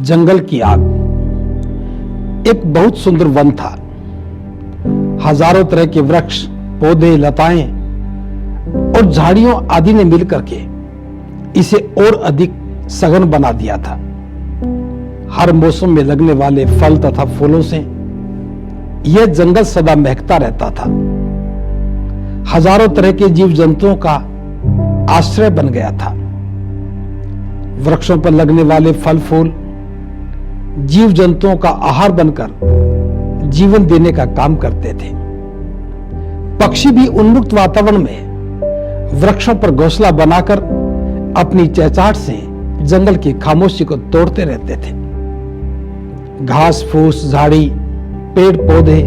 जंगल की आग। एक बहुत सुंदर वन था। हजारों तरह के वृक्ष, पौधे, लताएं और झाड़ियों आदि ने मिलकर के इसे और अधिक सघन बना दिया था। हर मौसम में लगने वाले फल तथा फूलों से यह जंगल सदा महकता रहता था। हजारों तरह के जीव जंतुओं का आश्रय बन गया था। वृक्षों पर लगने वाले फल फूल जीव जंतुओं का आहार बनकर जीवन देने का काम करते थे। पक्षी भी उन्मुक्त वातावरण में वृक्षों पर घोंसला बनाकर अपनी चहचहाट से जंगल की खामोशी को तोड़ते रहते थे। घास फूस, झाड़ी, पेड़ पौधे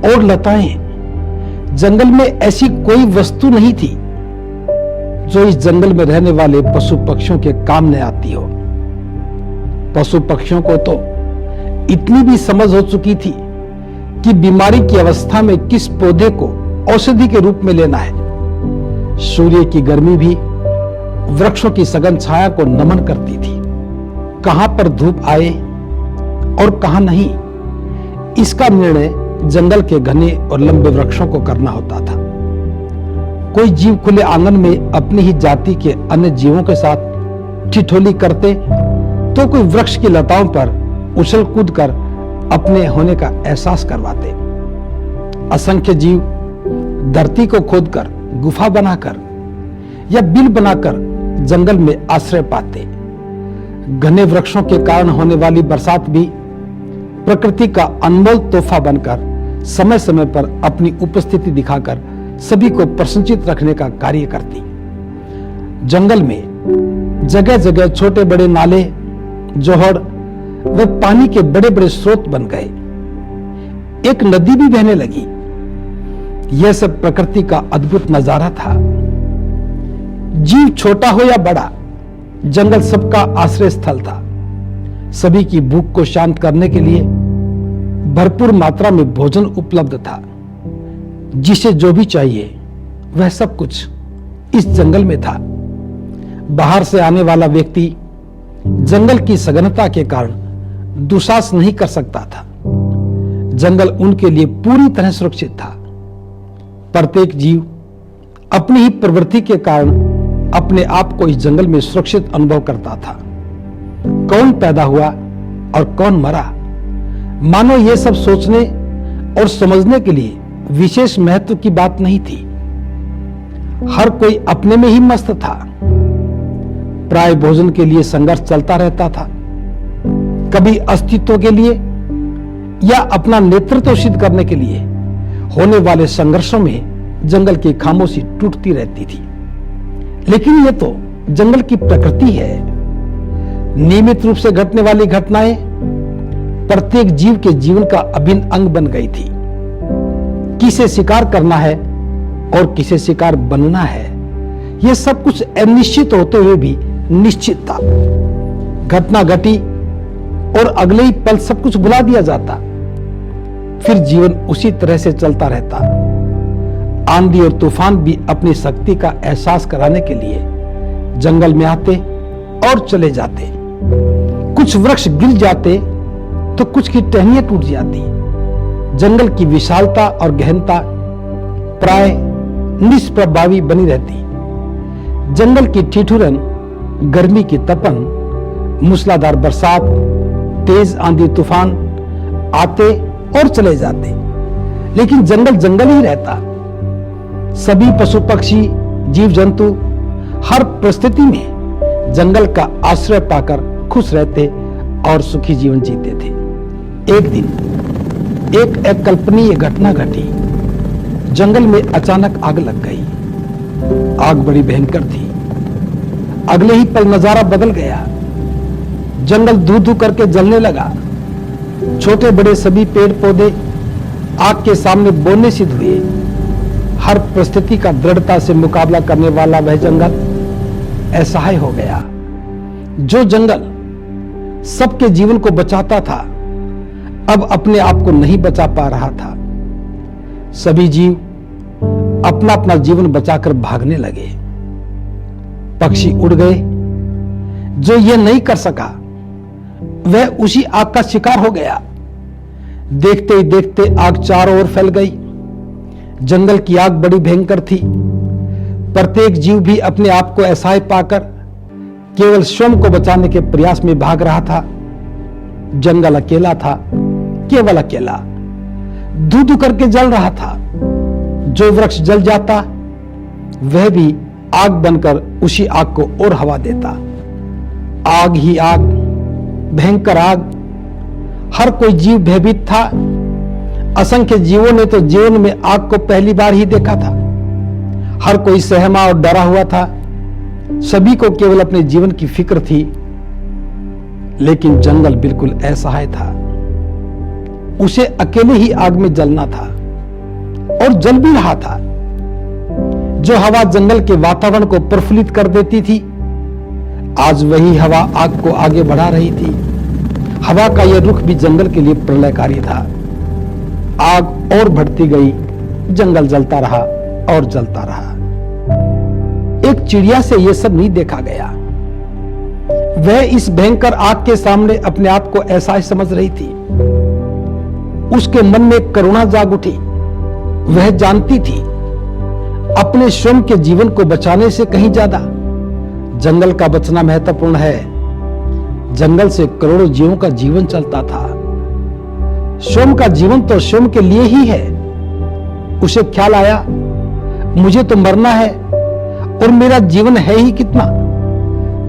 और लताएं, जंगल में ऐसी कोई वस्तु नहीं थी जो इस जंगल में रहने वाले पशु पक्षियों के काम न आती हो। पशु पक्षियों को तो इतनी भी समझ हो चुकी थी कि बीमारी की अवस्था में किस पौधे को औषधि के रूप में लेना है। सूर्य की गर्मी भी वृक्षों की सघन छाया को नमन करती थी। कहां पर धूप आए और कहां नहीं, इसका निर्णय जंगल के घने और लंबे वृक्षों को करना होता था। कोई जीव खुले आंगन में अपनी ही जाति के अन्य जीवों के साथ ठिठोली करते तो कोई वृक्ष की लताओं पर उछल कूद कर अपने होने का एहसास करवाते। असंख्य जीव धरती को खोदकर, गुफा बनाकर या बिल बनाकर जंगल में आश्रय पाते। घने वृक्षों के कारण होने वाली बरसात भी प्रकृति का अनमोल तोहफा बनकर समय समय पर अपनी उपस्थिति दिखाकर सभी को प्रसन्नचित रखने का कार्य करती। जंगल में जगह जगह छोटे बड़े नाले, जोहड़ व पानी के बड़े बड़े स्रोत बन गए। एक नदी भी बहने लगी। यह सब प्रकृति का अद्भुत नजारा था। जीव छोटा हो या बड़ा, जंगल सबका आश्रय स्थल था। सभी की भूख को शांत करने के लिए भरपूर मात्रा में भोजन उपलब्ध था। जिसे जो भी चाहिए वह सब कुछ इस जंगल में था। बाहर से आने वाला व्यक्ति जंगल की सघनता के कारण दुस्साहस नहीं कर सकता था। जंगल उनके लिए पूरी तरह सुरक्षित था। प्रत्येक जीव अपनी ही प्रवृत्ति के कारण अपने आप को इस जंगल में सुरक्षित अनुभव करता था। कौन पैदा हुआ और कौन मरा, मानो यह सब सोचने और समझने के लिए विशेष महत्व की बात नहीं थी। हर कोई अपने में ही मस्त था। प्राय भोजन के लिए संघर्ष चलता रहता था। कभी अस्तित्व के लिए या अपना नेतृत्व सिद्ध करने के लिए होने वाले संघर्षों में जंगल की खामोशी टूटती रहती थी। लेकिन यह तो जंगल की प्रकृति है। नियमित रूप से घटने वाली घटनाएं प्रत्येक जीव के जीवन का अभिन्न अंग बन गई थी। किसे शिकार करना है और किसे शिकार बनना है, यह सब कुछ अनिश्चित होते हुए भी निश्चित था। घटना घटी और अगले ही पल सब कुछ भुला दिया जाता। फिर जीवन उसी तरह से चलता रहता। आंधी और तूफान भी अपनी शक्ति का एहसास कराने के लिए जंगल में आते और चले जाते। कुछ वृक्ष गिर जाते तो कुछ की टहनियां टूट जाती। जंगल की विशालता और गहनता प्राय निष्प्रभावी बनी रहती। जंगल की ठिठुरन, गर्मी की तपन, मूसलाधार बरसात, तेज आंधी तूफान आते और चले जाते, लेकिन जंगल जंगल ही रहता। सभी पशु पक्षी, जीव जंतु हर परिस्थिति में जंगल का आश्रय पाकर खुश रहते और सुखी जीवन जीते थे। एक दिन एक अकल्पनीय घटना घटी। जंगल में अचानक आग लग गई। आग बड़ी भयंकर थी। अगले ही पल नजारा बदल गया। जंगल धू धू करके जलने लगा। छोटे बड़े सभी पेड़ पौधे आग के सामने बोलने सिद्ध हुए। हर परिस्थिति का दृढ़ता से मुकाबला करने वाला वह जंगल असहाय हो गया। जो जंगल सबके जीवन को बचाता था, अब अपने आप को नहीं बचा पा रहा था। सभी जीव अपना अपना जीवन बचाकर भागने लगे। पक्षी उड़ गए। जो यह नहीं कर सका वह उसी आग का शिकार हो गया। देखते ही देखते आग चारों ओर फैल गई। जंगल की आग बड़ी भयंकर थी। प्रत्येक जीव भी अपने आप को असहाय पाकर केवल स्वयं को बचाने के प्रयास में भाग रहा था। जंगल अकेला था, केवल अकेला, धू धू करके जल रहा था। जो वृक्ष जल जाता वह भी आग बनकर उसी आग को और हवा देता। आग ही आग, भयंकर आग। हर कोई जीव भयभीत था। असंख्य जीवों ने तो जीवन में आग को पहली बार ही देखा था। हर कोई सहमा और डरा हुआ था। सभी को केवल अपने जीवन की फिक्र थी। लेकिन जंगल बिल्कुल असहाय था। उसे अकेले ही आग में जलना था और जल भी रहा था। जो हवा जंगल के वातावरण को प्रफुल्लित कर देती थी, आज वही हवा आग को आगे बढ़ा रही थी। हवा का यह रुख भी जंगल के लिए प्रलयकारी था। आग और बढ़ती गई, जंगल जलता रहा और जलता रहा। एक चिड़िया से यह सब नहीं देखा गया। वह इस भयंकर आग के सामने अपने आप को असहाय समझ रही थी। उसके मन में करुणा जाग उठी। वह जानती थी अपने स्वयं के जीवन को बचाने से कहीं ज्यादा जंगल का बचना महत्वपूर्ण है। जंगल से करोड़ों जीवों का जीवन चलता था। स्वयं का जीवन तो स्वयं के लिए ही है। उसे ख्याल आया, मुझे तो मरना है और मेरा जीवन है ही कितना।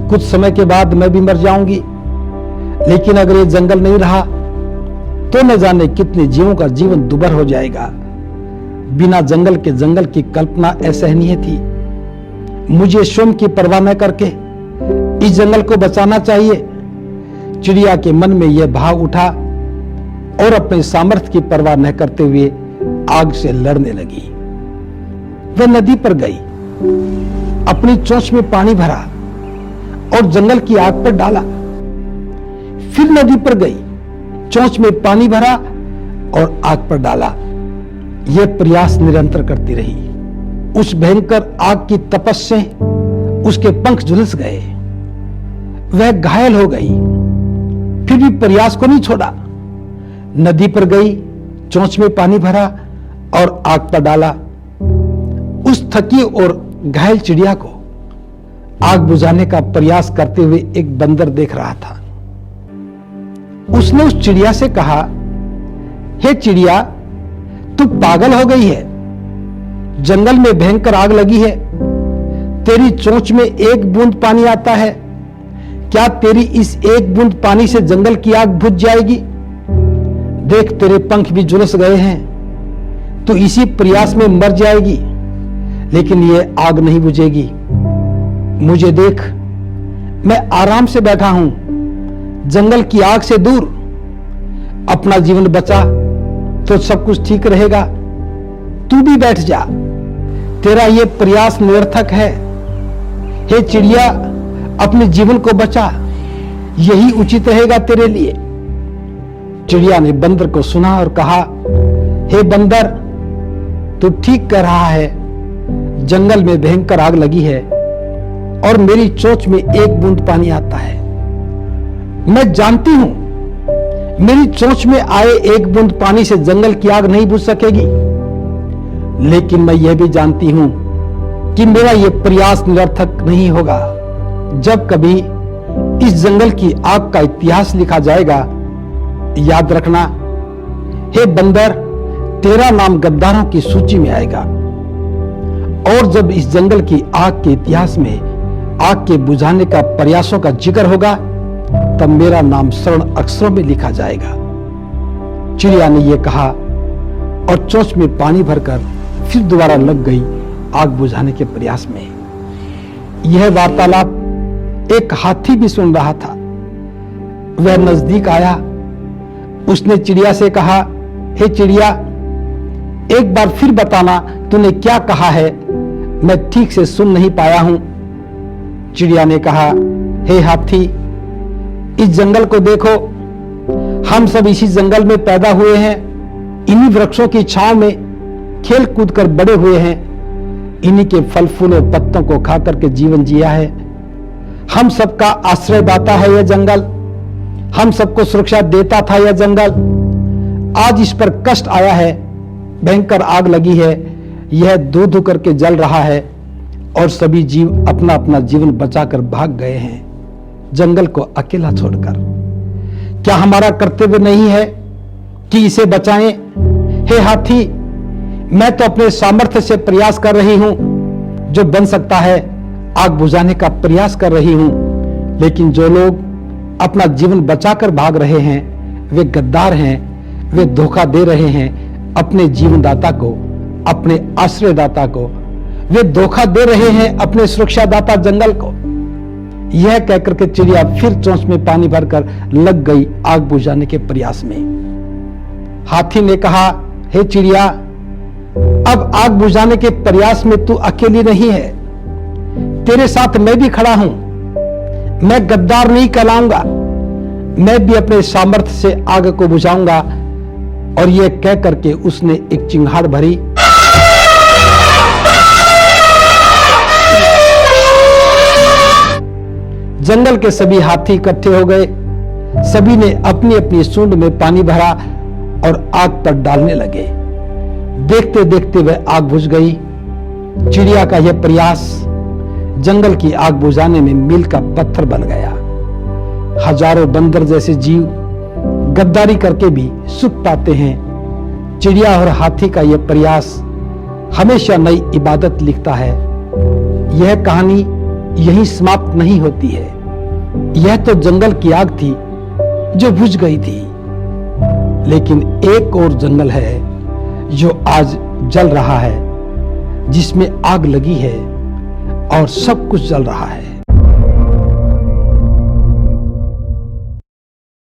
कुछ समय के बाद मैं भी मर जाऊंगी। लेकिन अगर ये जंगल नहीं रहा तो न जाने कितने जीवों का जीवन दुभर हो जाएगा। बिना जंगल के जंगल की कल्पना असहनीय थी। मुझे स्वयं की परवाह न करके इस जंगल को बचाना चाहिए। चिड़िया के मन में यह भाव उठा और अपने सामर्थ्य की परवाह न करते हुए आग से लड़ने लगी। वह नदी पर गई, अपनी चोंच में पानी भरा और जंगल की आग पर डाला। फिर नदी पर गई, चोंच में पानी भरा और आग पर डाला। यह प्रयास निरंतर करती रही। उस भयंकर आग की तपस से उसके पंख झुलस गए। वह घायल हो गई, फिर भी प्रयास को नहीं छोड़ा। नदी पर गई, चोंच में पानी भरा और आग पर डाला। उस थकी और घायल चिड़िया को आग बुझाने का प्रयास करते हुए एक बंदर देख रहा था। उसने उस चिड़िया से कहा, हे चिड़िया, तू पागल हो गई है। जंगल में भयंकर आग लगी है। तेरी चोंच में एक बूंद पानी आता है। क्या तेरी इस एक बूंद पानी से जंगल की आग बुझ जाएगी? देख, तेरे पंख भी झुलस गए हैं। तू इसी प्रयास में मर जाएगी, लेकिन यह आग नहीं बुझेगी। मुझे देख, मैं आराम से बैठा हूं, जंगल की आग से दूर। अपना जीवन बचा तो सब कुछ ठीक रहेगा। तू भी बैठ जा। तेरा यह प्रयास निरर्थक है। हे चिड़िया, अपने जीवन को बचा, यही उचित रहेगा तेरे लिए। चिड़िया ने बंदर को सुना और कहा, हे बंदर, तू ठीक कह रहा है। जंगल में भयंकर आग लगी है और मेरी चोंच में एक बूंद पानी आता है। मैं जानती हूं मेरी चोंच में आए एक बूंद पानी से जंगल की आग नहीं बुझ सकेगी। लेकिन मैं यह भी जानती हूं कि मेरा यह प्रयास निरर्थक नहीं होगा। जब कभी इस जंगल की आग का इतिहास लिखा जाएगा, याद रखना, हे बंदर, तेरा नाम गद्दारों की सूची में आएगा। और जब इस जंगल की आग के इतिहास में आग के बुझाने का प्रयासों का जिक्र होगा, तब मेरा नाम स्वर्ण अक्षरों में लिखा जाएगा। चिड़िया ने यह कहा और चोंच में पानी भरकर फिर दोबारा लग गई आग बुझाने के प्रयास में। यह वार्तालाप एक हाथी भी सुन रहा था। वह नजदीक आया। उसने चिड़िया से कहा, हे चिड़िया, एक बार फिर बताना तूने क्या कहा है, मैं ठीक से सुन नहीं पाया हूं। चिड़िया ने कहा, हे हाथी, इस जंगल को देखो। हम सब इसी जंगल में पैदा हुए हैं। इन्हीं वृक्षों की छांव में खेल कूद कर बड़े हुए हैं। इन्हीं के फल फूल और पत्तों को खाकर के जीवन जिया है। हम सबका आश्रयदाता है यह जंगल। हम सबको सुरक्षा देता था यह जंगल, आज इस पर कष्ट आया है। भयंकर आग लगी है, यह धू धू करके जल रहा है और सभी जीव अपना अपना जीवन बचाकर भाग गए हैं, जंगल को अकेला छोड़कर। क्या हमारा कर्तव्य नहीं है कि इसे बचाएं? हे हाथी, मैं तो अपने सामर्थ्य से प्रयास कर रही हूं, जो बन सकता है आग बुझाने का प्रयास कर रही हूं, लेकिन जो लोग अपना जीवन बचाकर भाग रहे हैं वे गद्दार हैं, वे धोखा दे रहे हैं अपने जीवनदाता को, अपने आश्रयदाता को, वे धोखा दे रहे हैं अपने सुरक्षादाता जंगल को। यह कहकर के चिड़िया फिर चोंच में पानी भरकर लग गई आग बुझाने के प्रयास में। हाथी ने कहा, हे चिड़िया, अब आग बुझाने के प्रयास में तू अकेली नहीं है, तेरे साथ मैं भी खड़ा हूं। मैं गद्दार नहीं कहलाऊंगा, मैं भी अपने सामर्थ्य से आग को बुझाऊंगा। और यह कह करके उसने एक चिंगाड़ भरी। जंगल के सभी हाथी इकट्ठे हो गए, सभी ने अपनी अपनी सूंड में पानी भरा और आग पर डालने लगे। देखते देखते वह आग बुझ गई। चिड़िया का यह प्रयास जंगल की आग बुझाने में मील का पत्थर बन गया। हजारों बंदर जैसे जीव गद्दारी करके भी सुख पाते हैं। चिड़िया और हाथी का यह प्रयास हमेशा नई इबादत लिखता है। यह कहानी यहीं समाप्त नहीं होती है। यह तो जंगल की आग थी जो बुझ गई थी, लेकिन एक और जंगल है जो आज जल रहा है, जिसमें आग लगी है और सब कुछ जल रहा है।